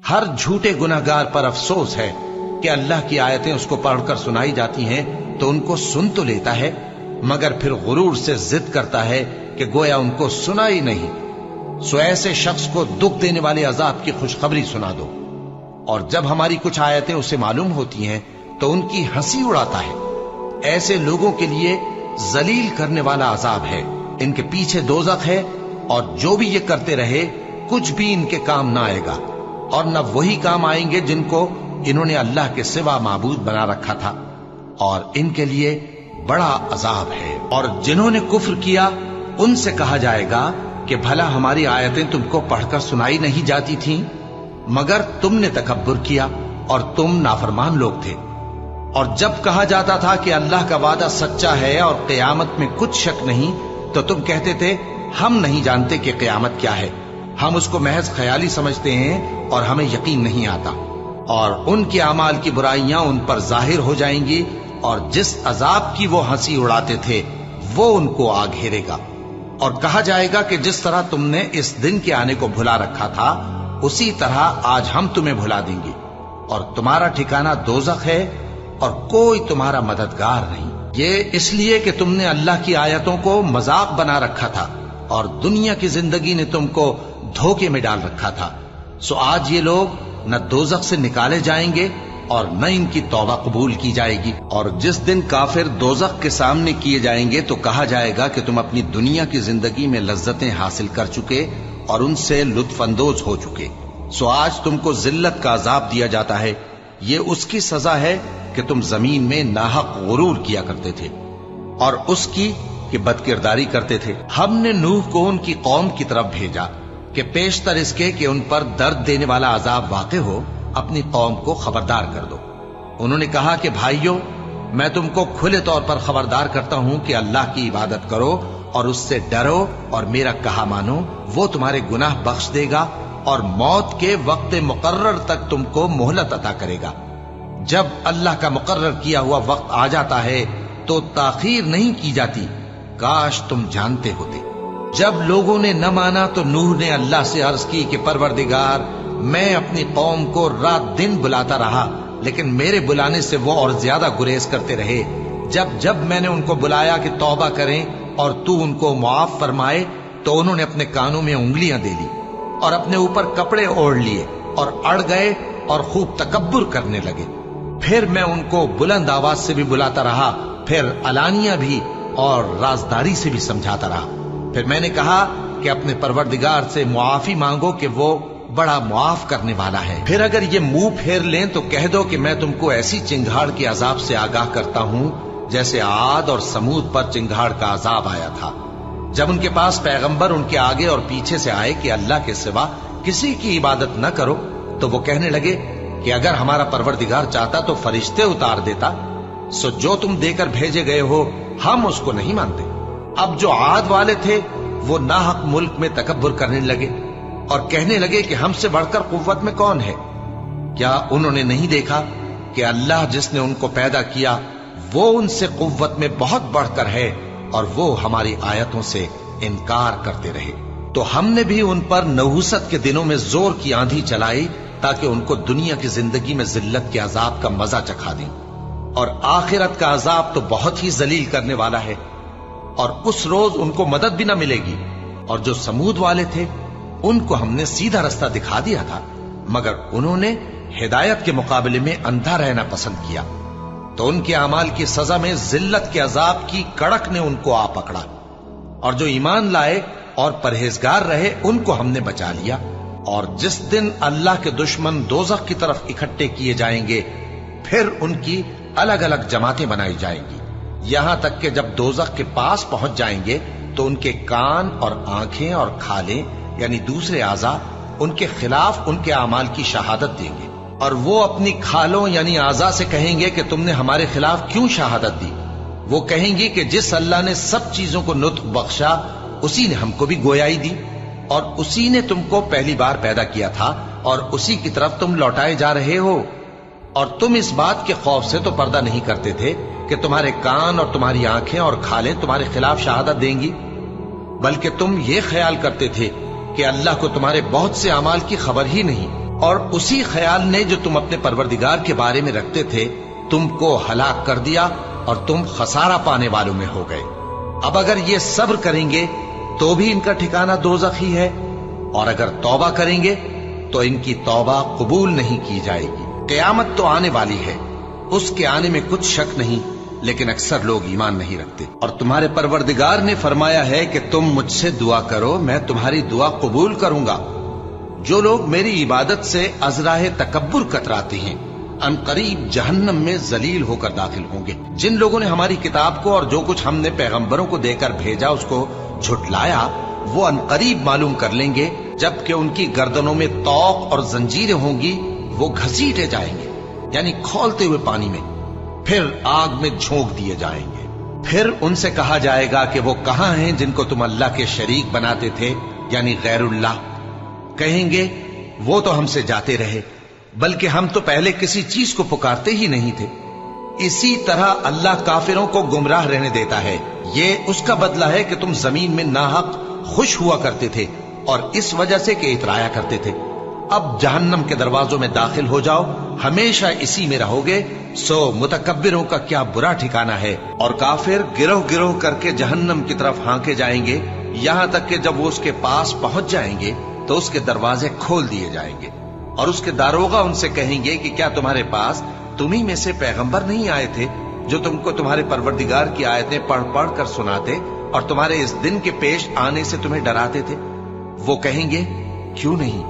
ہر جھوٹے گناہگار پر افسوس ہے کہ اللہ کی آیتیں اس کو پڑھ کر سنائی جاتی ہیں تو ان کو سن تو لیتا ہے مگر پھر غرور سے ضد کرتا ہے کہ گویا ان کو سنا ہی نہیں۔ سو ایسے شخص کو دکھ دینے والے عذاب کی خوشخبری سنا دو، اور جب ہماری کچھ آیتیں اسے معلوم ہوتی ہیں تو ان کی ہنسی اڑاتا ہے۔ ایسے لوگوں کے لیے ذلیل کرنے والا عذاب ہے، ان کے پیچھے دوزخ ہے، اور جو بھی یہ کرتے رہے کچھ بھی ان کے کام نہ آئے گا، اور نہ وہی کام آئیں گے جن کو انہوں نے اللہ کے سوا معبود بنا رکھا تھا، اور ان کے لیے بڑا عذاب ہے۔ اور جنہوں نے کفر کیا ان سے کہا جائے گا کہ بھلا ہماری آیتیں تم کو پڑھ کر سنائی نہیں جاتی تھیں، مگر تم نے تکبر کیا اور تم نافرمان لوگ تھے۔ اور جب کہا جاتا تھا کہ اللہ کا وعدہ سچا ہے اور قیامت میں کچھ شک نہیں، تو تم کہتے تھے ہم نہیں جانتے کہ قیامت کیا ہے، ہم اس کو محض خیالی سمجھتے ہیں اور ہمیں یقین نہیں آتا۔ اور ان کے اعمال کی برائیاں ان پر ظاہر ہو جائیں گی، اور جس عذاب کی وہ ہنسی اڑاتے تھے وہ ان کو آ گھیرے گا۔ اور کہا جائے گا کہ جس طرح تم نے اس دن کے آنے کو بھلا رکھا تھا اسی طرح آج ہم تمہیں بھلا دیں گے، اور تمہارا ٹھکانہ دوزخ ہے اور کوئی تمہارا مددگار نہیں۔ یہ اس لیے کہ تم نے اللہ کی آیتوں کو مذاق بنا رکھا تھا اور دنیا کی زندگی نے تم کو دھوکے میں ڈال رکھا تھا۔ سو آج یہ لوگ نہ دوزخ سے نکالے جائیں گے اور نہ ان کی توبہ قبول کی جائے گی۔ اور جس دن کافر دوزخ کے سامنے کیے جائیں گے تو کہا جائے گا کہ تم اپنی دنیا کی زندگی میں لذتیں حاصل کر چکے اور ان سے لطف اندوز ہو چکے، سو آج تم کو ذلت کا عذاب دیا جاتا ہے۔ یہ اس کی سزا ہے کہ تم زمین میں ناحق غرور کیا کرتے تھے، اور اس کی کہ بدکرداری کرتے تھے۔ ہم نے نوح کو ان کی قوم کی طرف بھیجا کہ پیشتر اس کے کہ ان پر درد دینے والا عذاب واقع ہو اپنی قوم کو خبردار کر دو۔ انہوں نے کہا کہ بھائیو، میں تم کو کھلے طور پر خبردار کرتا ہوں کہ اللہ کی عبادت کرو اور اس سے ڈرو اور میرا کہا مانو، وہ تمہارے گناہ بخش دے گا اور موت کے وقت مقرر تک تم کو مہلت عطا کرے گا۔ جب اللہ کا مقرر کیا ہوا وقت آ جاتا ہے تو تاخیر نہیں کی جاتی، کاش تم جانتے ہوتے۔ جب لوگوں نے نہ مانا تو نوح نے اللہ سے عرض کی کہ پروردگار، میں اپنی قوم کو رات دن بلاتا رہا لیکن میرے بلانے سے وہ اور زیادہ گریز کرتے رہے۔ جب میں نے ان کو بلایا کہ توبہ کریں اور تو ان کو معاف فرمائے تو انہوں نے اپنے کانوں میں انگلیاں دے لی اور اپنے اوپر کپڑے اوڑھ لیے اور اڑ گئے اور خوب تکبر کرنے لگے۔ پھر میں ان کو بلند آواز سے بھی بلاتا رہا، پھر علانیہ بھی اور رازداری سے بھی سمجھاتا رہا۔ پھر میں نے کہا کہ اپنے پروردگار سے معافی مانگو کہ وہ بڑا معاف کرنے والا ہے۔ پھر اگر یہ منہ پھیر لیں تو کہہ دو کہ میں تم کو ایسی چنگھاڑ کے عذاب سے آگاہ کرتا ہوں جیسے عاد اور سمود پر چنگھاڑ کا عذاب آیا تھا، جب ان کے پاس پیغمبر ان کے آگے اور پیچھے سے آئے کہ اللہ کے سوا کسی کی عبادت نہ کرو، تو وہ کہنے لگے کہ اگر ہمارا پروردگار چاہتا تو فرشتے اتار دیتا، سو جو تم دے کر بھیجے گئے ہو ہم اس کو نہیں مانتے۔ اب جو عاد والے تھے وہ ناحق ملک میں تکبر کرنے لگے اور کہنے لگے کہ ہم سے بڑھ کر قوت میں کون ہے؟ کیا انہوں نے نہیں دیکھا کہ اللہ جس نے ان کو پیدا کیا وہ ان سے قوت میں بہت بڑھ کر ہے، اور وہ ہماری آیتوں سے انکار کرتے رہے۔ تو ہم نے بھی ان پر نحوست کے دنوں میں زور کی آندھی چلائی تاکہ ان کو دنیا کی زندگی میں ذلت کے عذاب کا مزہ چکھا دیں، اور آخرت کا عذاب تو بہت ہی ذلیل کرنے والا ہے، اور اس روز ان کو مدد بھی نہ ملے گی۔ اور جو سمود والے تھے ان کو ہم نے سیدھا رستہ دکھا دیا تھا، مگر انہوں نے ہدایت کے مقابلے میں اندھا رہنا پسند کیا، تو ان کے اعمال کی سزا میں ذلت کے عذاب کی کڑک نے ان کو آ پکڑا۔ اور جو ایمان لائے اور پرہیزگار رہے ان کو ہم نے بچا لیا۔ اور جس دن اللہ کے دشمن دوزخ کی طرف اکٹھے کیے جائیں گے پھر ان کی الگ الگ جماعتیں بنائی جائیں گی، یہاں تک کہ جب دوزخ کے پاس پہنچ جائیں گے تو ان کے کان اور آنکھیں اور کھالیں یعنی دوسرے اعضاء ان کے خلاف ان کے اعمال کی شہادت دیں گے، اور وہ اپنی کھالوں یعنی اعضاء سے کہیں گے کہ تم نے ہمارے خلاف کیوں شہادت دی؟ وہ کہیں گی کہ جس اللہ نے سب چیزوں کو نطق بخشا اسی نے ہم کو بھی گویائی دی، اور اسی نے تم کو پہلی بار پیدا کیا تھا اور اسی کی طرف تم لوٹائے جا رہے ہو۔ اور تم اس بات کے خوف سے تو پردہ نہیں کرتے تھے کہ تمہارے کان اور تمہاری آنکھیں اور کھالیں تمہارے خلاف شہادت دیں گی، بلکہ تم یہ خیال کرتے تھے کہ اللہ کو تمہارے بہت سے اعمال کی خبر ہی نہیں۔ اور اسی خیال نے جو تم اپنے پروردگار کے بارے میں رکھتے تھے تم کو ہلاک کر دیا اور تم خسارہ پانے والوں میں ہو گئے۔ اب اگر یہ صبر کریں گے تو بھی ان کا ٹھکانہ دوزخ ہی ہے، اور اگر توبہ کریں گے تو ان کی توبہ قبول نہیں کی جائے گی۔ قیامت تو آنے والی ہے، اس کے آنے میں کچھ شک نہیں، لیکن اکثر لوگ ایمان نہیں رکھتے۔ اور تمہارے پروردگار نے فرمایا ہے کہ تم مجھ سے دعا کرو، میں تمہاری دعا قبول کروں گا۔ جو لوگ میری عبادت سے ازراہ تکبر کتراتے ہیں ان قریب جہنم میں ذلیل ہو کر داخل ہوں گے۔ جن لوگوں نے ہماری کتاب کو اور جو کچھ ہم نے پیغمبروں کو دے کر بھیجا اس کو جھٹلایا، وہ ان قریب معلوم کر لیں گے جبکہ ان کی گردنوں میں طوق اور زنجیریں ہوں گی، وہ گھسیٹے جائیں گے یعنی کھولتے ہوئے پانی میں، پھر آگ میں جھونک دیے جائیں گے۔ پھر ان سے کہا جائے گا کہ وہ کہاں ہیں جن کو تم اللہ کے شریک بناتے تھے یعنی غیر اللہ؟ کہیں گے وہ تو ہم سے جاتے رہے، بلکہ ہم تو پہلے کسی چیز کو پکارتے ہی نہیں تھے۔ اسی طرح اللہ کافروں کو گمراہ رہنے دیتا ہے، یہ اس کا بدلہ ہے کہ تم زمین میں ناحق خوش ہوا کرتے تھے اور اس وجہ سے کہ اترایا کرتے تھے۔ اب جہنم کے دروازوں میں داخل ہو جاؤ، ہمیشہ اسی میں رہو گے، سو متکبروں کا کیا برا ٹھکانہ ہے۔ اور کافر گروہ گروہ کر کے جہنم کی طرف ہانکے جائیں گے، یہاں تک کہ جب وہ اس کے پاس پہنچ جائیں گے تو اس کے دروازے کھول دیے جائیں گے، اور اس کے داروغہ ان سے کہیں گے کہ کیا تمہارے پاس تمہیں میں سے پیغمبر نہیں آئے تھے جو تم کو تمہارے پروردگار کی آیتیں پڑھ پڑھ کر سناتے اور تمہارے اس دن کے پیش آنے سے تمہیں ڈراتے تھے؟ وہ کہیں گے کیوں نہیں،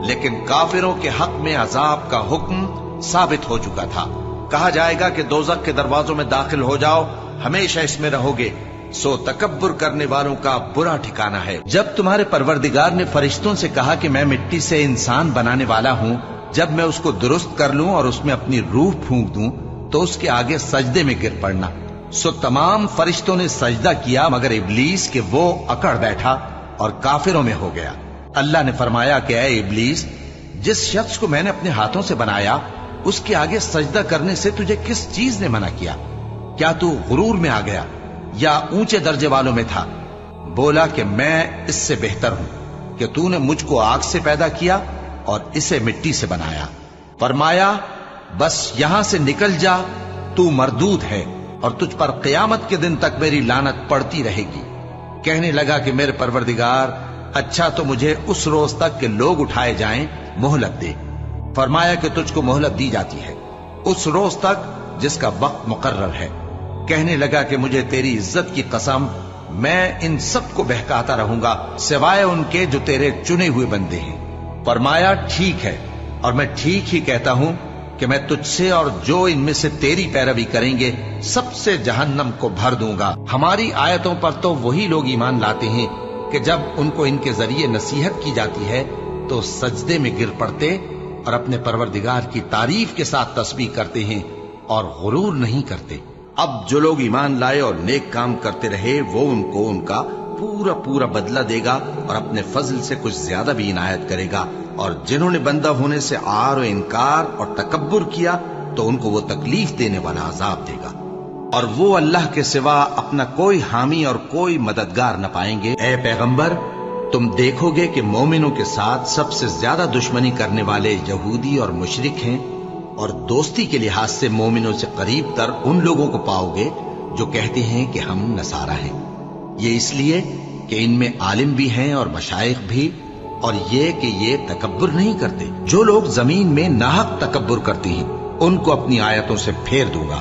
لیکن کافروں کے حق میں عذاب کا حکم ثابت ہو چکا تھا۔ کہا جائے گا کہ دوزخ کے دروازوں میں داخل ہو جاؤ، ہمیشہ اس میں رہو گے، سو تکبر کرنے والوں کا برا ٹھکانہ ہے۔ جب تمہارے پروردگار نے فرشتوں سے کہا کہ میں مٹی سے انسان بنانے والا ہوں، جب میں اس کو درست کر لوں اور اس میں اپنی روح پھونک دوں تو اس کے آگے سجدے میں گر پڑنا، سو تمام فرشتوں نے سجدہ کیا مگر ابلیس کہ وہ اکڑ بیٹھا اور کافروں میں ہو گیا۔ اللہ نے فرمایا کہ اے ابلیس، جس شخص کو میں نے اپنے ہاتھوں سے بنایا اس کے آگے سجدہ کرنے سے تجھے کس چیز نے منع کیا؟ کیا تو غرور میں آ گیا یا اونچے درجے والوں میں تھا؟ بولا کہ میں اس سے بہتر ہوں کہ تو نے مجھ کو آگ سے پیدا کیا اور اسے مٹی سے بنایا۔ فرمایا بس یہاں سے نکل جا، تو مردود ہے اور تجھ پر قیامت کے دن تک میری لعنت پڑتی رہے گی۔ کہنے لگا کہ میرے پروردگار، اچھا تو مجھے اس روز تک کہ لوگ اٹھائے جائیں مہلت دے۔ فرمایا کہ تجھ کو مہلت دی جاتی ہے اس روز تک جس کا وقت مقرر ہے۔ کہنے لگا کہ مجھے تیری عزت کی قسم، میں ان سب کو بہکاتا رہوں گا سوائے ان کے جو تیرے چنے ہوئے بندے ہیں۔ فرمایا ٹھیک ہے، اور میں ٹھیک ہی کہتا ہوں کہ میں تجھ سے اور جو ان میں سے تیری پیروی کریں گے سب سے جہنم کو بھر دوں گا۔ ہماری آیتوں پر تو وہی لوگ ایمان لاتے ہیں کہ جب ان کو ان کے ذریعے نصیحت کی جاتی ہے تو سجدے میں گر پڑتے اور اپنے پروردگار کی تعریف کے ساتھ تسبیح کرتے ہیں اور غرور نہیں کرتے۔ اب جو لوگ ایمان لائے اور نیک کام کرتے رہے وہ ان کو ان کا پورا پورا بدلہ دے گا اور اپنے فضل سے کچھ زیادہ بھی عنایت کرے گا، اور جنہوں نے بندہ ہونے سے عار و انکار اور تکبر کیا تو ان کو وہ تکلیف دینے والا عذاب دے گا، اور وہ اللہ کے سوا اپنا کوئی حامی اور کوئی مددگار نہ پائیں گے۔ اے پیغمبر، تم دیکھو گے کہ مومنوں کے ساتھ سب سے زیادہ دشمنی کرنے والے یہودی اور مشرک ہیں، اور دوستی کے لحاظ سے مومنوں سے قریب تر ان لوگوں کو پاؤ گے جو کہتے ہیں کہ ہم نصارہ ہیں۔ یہ اس لیے کہ ان میں عالم بھی ہیں اور مشائخ بھی، اور یہ کہ یہ تکبر نہیں کرتے۔ جو لوگ زمین میں ناحق تکبر کرتے ہیں ان کو اپنی آیتوں سے پھیر دوں گا۔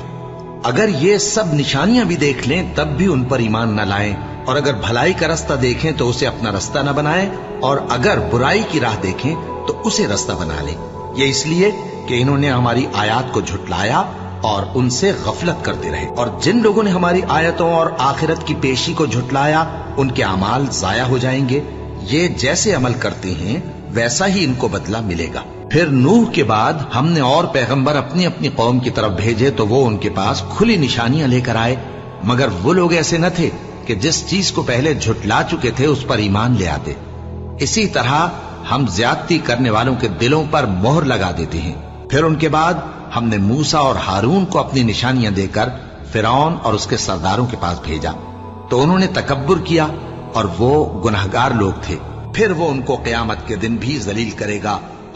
اگر یہ سب نشانیاں بھی دیکھ لیں تب بھی ان پر ایمان نہ لائیں، اور اگر بھلائی کا رستہ دیکھیں تو اسے اپنا رستہ نہ بنائیں، اور اگر برائی کی راہ دیکھیں تو اسے رستہ بنا لیں۔ یہ اس لیے کہ انہوں نے ہماری آیات کو جھٹلایا اور ان سے غفلت کرتے رہے، اور جن لوگوں نے ہماری آیتوں اور آخرت کی پیشی کو جھٹلایا ان کے اعمال ضائع ہو جائیں گے۔ یہ جیسے عمل کرتے ہیں ویسا ہی ان کو بدلہ ملے گا۔ پھر نوح کے بعد ہم نے اور پیغمبر اپنی اپنی قوم کی طرف بھیجے تو وہ ان کے پاس کھلی نشانیاں لے کر آئے، مگر وہ لوگ ایسے نہ تھے کہ جس چیز کو پہلے جھٹلا چکے تھے اس پر ایمان لے آتے۔ اسی طرح ہم زیادتی کرنے والوں کے دلوں پر مہر لگا دیتے ہیں۔ پھر ان کے بعد ہم نے موسیٰ اور ہارون کو اپنی نشانیاں دے کر فرعون اور اس کے سرداروں کے پاس بھیجا، تو انہوں نے تکبر کیا اور وہ گناہگار لوگ تھے۔ پھر وہ ان کو قیامت کے دن بھی ذلیل کرے گا